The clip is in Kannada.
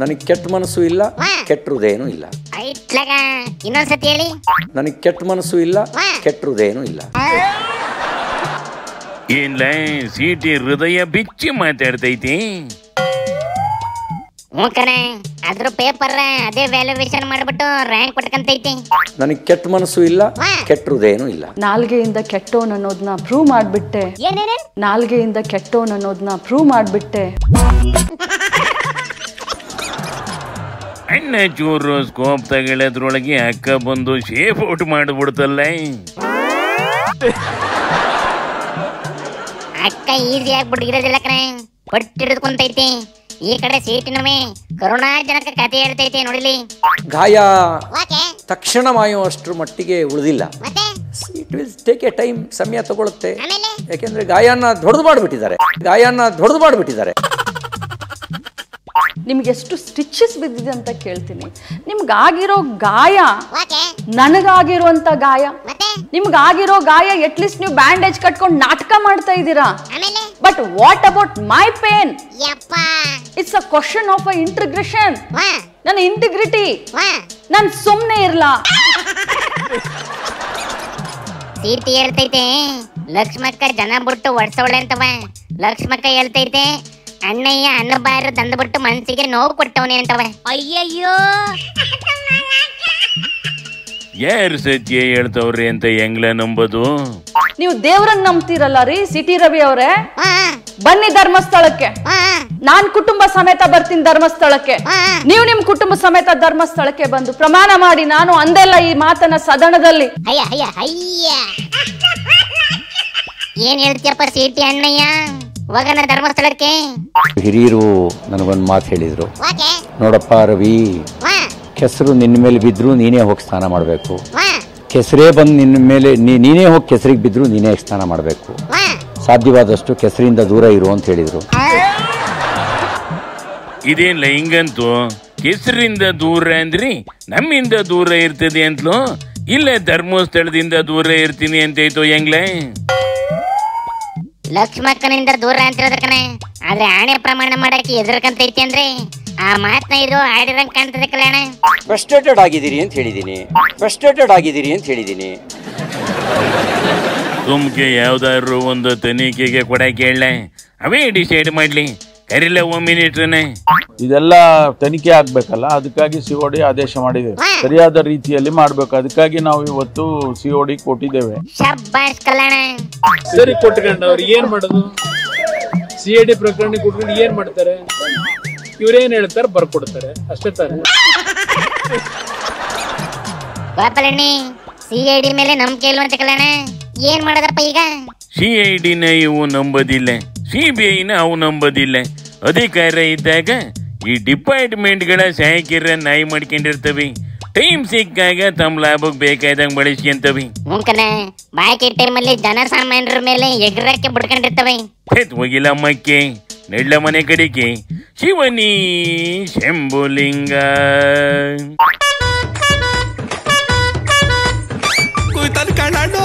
ನನಗೆ ಕೆಟ್ಟ ಮನಸ್ಸು ಇಲ್ಲ, ಕೆಟ್ಟ ಹೃದಯನೂ ಇಲ್ಲ. ಇನ್ನೊಂದ್ಸತಿ ಹೇಳಿ. ನನಗೆ ಕೆಟ್ಟ ಮನಸ್ಸು ಇಲ್ಲ, ಕೆಟ್ಟ ಹೃದಯನೂ ಇಲ್ಲ. ಏನ್ಲ ಸಿಟಿ ಹೃದಯ ಬಿಚ್ಚಿ ಮಾತಾಡ್ತೈತಿ. ಅದ್ರ ಪೇಪರ್ ಅದೇ ವ್ಯಾಲ್ಯೂಯೇಷನ್ ಮಾಡ್ಬಿಟ್ಟು ರ್ಯಾಂಕ್ ಕೊಟ್ಕಂತೈತಿ. ನನಗೆ ಕೆಟ್ಟ ಮನಸ್ಸು ಇಲ್ಲ, ಕೆಟ್ಟ ಹೃದಯನೂ ಇಲ್ಲ. ನಾಲ್ಗೆಯಿಂದ ಕೆಟ್ಟೋನ್ ಅನ್ನೋದನ್ನ ಪ್ರೂವ್ ಮಾಡ್ಬಿಟ್ಟೆ. ನಾಲ್ಗೆಯಿಂದ ಕೆಟ್ಟೋನ್ ಅನ್ನೋದನ್ನ ಪ್ರೂವ್ ಮಾಡ್ಬಿಟ್ಟೆ. ಅಣ್ಣ ಚೂರು ಸ್ಕೋಪ್ ತಗೊಳ್ಳೋದ್ರೊಳಗೆ ಅಕ್ಕ ಬಂದು ಶೇಪ್ ಔಟ್ ಮಾಡ್ಬಿಡ್ತಲ್ಲ. ಅಕ್ಕ ಈಸಿ ಆಗ್ಬಿಟ್ಟಿರೋದಿಲ್ಲ ಕಣೆ, ಹೊಟ್ಟಿಡ್ಕೊಂತೈತಿ. ಈ ಕಡೆ ಸೀಟಿನವೇ ಕರುಣಾಜನಕ ಕಥೆ ಹೇಳ್ತೈತಿ ನೋಡಿಲಿ. ಗಾಯ ತಕ್ಷಣ ಮಾಯುವಷ್ಟರ ಮಟ್ಟಿಗೆ ಉಳಿದಿಲ್ಲ. It will take A time, ಸಮಯ ತಗೊಳುತ್ತೆ. ಯಾಕೆಂದ್ರೆ ಗಾಯನ ದೊಡ್ಡದು ಮಾಡಿಬಿಟ್ಟಿದ್ದಾರೆ. ನಿಮ್ಗೆ ಎಷ್ಟು ಸ್ಟಿಚಸ್ ಬಿದ್ದಿದೆ ಅಂತ ಕೇಳ್ತೀನಿ. ನಿಮ್ಗಾಗಿರೋ ಗಾಯ ನನಗಾಗಿರುವಂತ ಗಾಯ. ನಿಮ್ಗಾಗಿರೋ ಗಾಯ ಅಟ್ಲೀಸ್ಟ್ ನೀವು ಬ್ಯಾಂಡೇಜ್ ಕಟ್ಕೊಂಡು ನಾಟಕ ಮಾಡ್ತಾ ಇದ್ದೀರಾ. But what about my pain? It's a question of a integration. ನನ್ನ ಇಂಟಿಗ್ರಿಟಿ, ನಾನು ಸುಮ್ಮನೆ ಇರ್ಲಾ. ಸೀಟಿ ಹೇಳ್ತೈತೆ ಲಕ್ಷ್ಮಕ್ಕ ಜನ ಬಿಟ್ಟು ಒಡ್ಸವಳೆ ಅಂತವ. ಲಕ್ಷ್ಮಕ್ಕ ಹೇಳ್ತೈತೆ ಅಣ್ಣಯ್ಯ ಅನ್ನಬಾರ ತಂದ್ಬಿಟ್ಟು ಮನ್ಸಿಗೆ ನೋವು ಕೊಟ್ಟವನೇ ಅಂತವ. ಅಯ್ಯಯ್ಯೋ, ಯಾರು ಸತ್ಯ ಹೇಳ್ತವ್ರಿ ಅಂತ ಹೆಂಗ್ಲ ನಂಬೋದು? ನೀವು ದೇವ್ರನ್ನ ನಂಬ್ತೀರಲ್ಲ ರೀ ಸಿಟಿ ರವಿ ಅವರೇ. ಬನ್ನಿ ಧರ್ಮಸ್ಥಳಕ್ಕೆ, ನಾನ್ ಕುಟುಂಬ ಸಮೇತ ಬರ್ತೀನಿ ಧರ್ಮಸ್ಥಳಕ್ಕೆ. ನೀವು ನಿಮ್ ಕುಟುಂಬ ಸಮೇತ ಧರ್ಮಸ್ಥಳಕ್ಕೆ ಬಂದು ಪ್ರಮಾಣ ಮಾಡಿ. ನಾನು ಅಂದೆಲ್ಲ ಈ ಮಾತನ್ನ ಸದನದಲ್ಲಿ. ಏನ್ ಹೇಳ್ತೀಯಪ್ಪ ಸಿಟಿ ಅಣ್ಣಯ್ಯ? ಹೋಗೋಣ ಧರ್ಮಸ್ಥಳಕ್ಕೆ. ಹಿರಿಯರು ನನಗೊಂದು ಮಾತು ಹೇಳಿದ್ರು, ನೋಡಪ್ಪ ರವಿ, ಕೆಸರು ನಿನ್ನ ಮೇಲೆ ಬಿದ್ರು ನೀನೇ ಹೋಗಿ ಸ್ನಾನ ಮಾಡಬೇಕು. ಕೆಸರೇ ಬಂದು ನಿನ್ನ ಮೇಲೆ ನೀನೇ ಹೋಗಿ ಕೆಸರಿಗೆ ಬಿದ್ರು ನೀನೇ ಸ್ನಾನ ಮಾಡಬೇಕು. ಸಾಧ್ಯವಾದಷ್ಟು ಕೆಸರಿಂದ ದೂರ ಇರು ಅಂತ ಹೇಳಿದ್ರು. ಇದೇನ್ಲ ಹಿಂಗಂತೂ ಕೆಸರಿಂದ ದೂರ ಅಂದ್ರಿ ನಮ್ಮಿಂದ ದೂರ ಇರ್ತದೆ ಅಂತಲೂ, ಇಲ್ಲ ಧರ್ಮಸ್ಥಳದಿಂದ ದೂರ ಇರ್ತೀನಿ ಅಂತೈತೋ ಹೆಂಗ್ಲೇ? ಲಕ್ಷ್ಮಕ್ಕನಿಂದ ದೂರ ಅಂತಿರೋದಕ್ಕನೆ, ಆದ್ರೆ ಆಣೆ ಪ್ರಮಾಣ ಮಾಡಕ್ಕೆ ಎದುರ್ಕಂತೈತಿ ಅಂದ್ರೆ ಆ ಮಾತನ್ನ ಇದು ಆಡಿರಂಗ್ ಕಾಣ್ತದೆ ಕಲ್ಯಾಣ. ಫ್ರಸ್ಟ್ರೇಟೆಡ್ ಆಗಿದ್ದೀರಿ ಅಂತ ಹೇಳಿದೀನಿ. ಸುಮ್ಕೆ ಯಾವ್ದಾದ್ರು ಒಂದು ತನಿಖೆಗೆ ಕೊಡಕ್ಕೆ ಹೇಳ, ಅವೇ ಡಿಸೈಡ್ ಮಾಡ್ಲಿ. ಕರಿಲ್ಲ ಮಿನಿಟ್ರನೆ. ಇದೆಲ್ಲ ತನಿಖೆ ಆಗ್ಬೇಕಲ್ಲ, ಅದಕ್ಕಾಗಿ ಸಿಒಡಿ ಆದೇಶ ಮಾಡಿದ್ದೇವೆ. ಸರಿಯಾದ ರೀತಿಯಲ್ಲಿ ಮಾಡ್ಬೇಕು. ಅದಕ್ಕಾಗಿ ನಾವು ಇವತ್ತು ಸಿಒಡಿ ಕೊಟ್ಟಿದ್ದೇವೆ. ಶಬ್ಬಾಷ್ ಕಲ್ಯಾಣ. ಸರಿ, ಕೊಟ್ಕೊಂಡು ಅವ್ರು ಏನ್ ಮಾಡೋದು? ಸಿಐಡಿ ಪ್ರಕರಣ ಕೊಟ್ಕೊಂಡು ಏನ್ ಮಾಡ್ತಾರೆ? ಇವ್ರೇನ್ ಹೇಳ್ತಾರೆ ಬರ್ಕೊಡ್ತಾರೆ, ಅಷ್ಟೇ ತಾನೆ. ಬಾಪಲಣ್ಣಿ, ಸಿಐಡಿ ಮೇಲೆ ನಂಬಿಕೆ ಇಲ್ವಂತ ಕಲ್ಯಾಣ. ಏನ್ ಮಾಡೋದಪ್ಪ ಈಗ? ಸಿಐಡಿನ ಇವು ನಂಬೋದಿಲ್ಲ, ಸಿಬಿಐನ ಅವು ನಂಬೋದಿಲ್ಲ. ಅಧಿಕಾರ ಇದ್ದಾಗ ಈ ಡಿಪಾರ್ಟ್ಮೆಂಟ್ಗಳ ಸಹಾಯಕಿರ ನಾಯಿ ಮಾಡ್ಕೊಂಡಿರ್ತವೆ. ಟೈಮ್ ಸಿಕ್ಕಾಗ ತಮ್ಮ ಲಾಭಕ್ಕೆ ಬೇಕಾದಂಗ್ ಬಳಸ್ಕೊಂತವೆ. ಬಾಕಿ ಟೈಮಲ್ಲಿ ಜನಸಾಮಾನ್ಯರ ಮೇಲೆ ಎಗರಕ್ಕೆ ಬಿಡ್ಕೊಂಡಿರ್ತವೆ. ಹೋಗಿಲ್ಲ ಅಮ್ಮಕ್ಕೆ ನೆಡ್ಲ ಮನೆ ಕಡೆಗೆ Shivani Shambhulinga. Kuitan ka na no!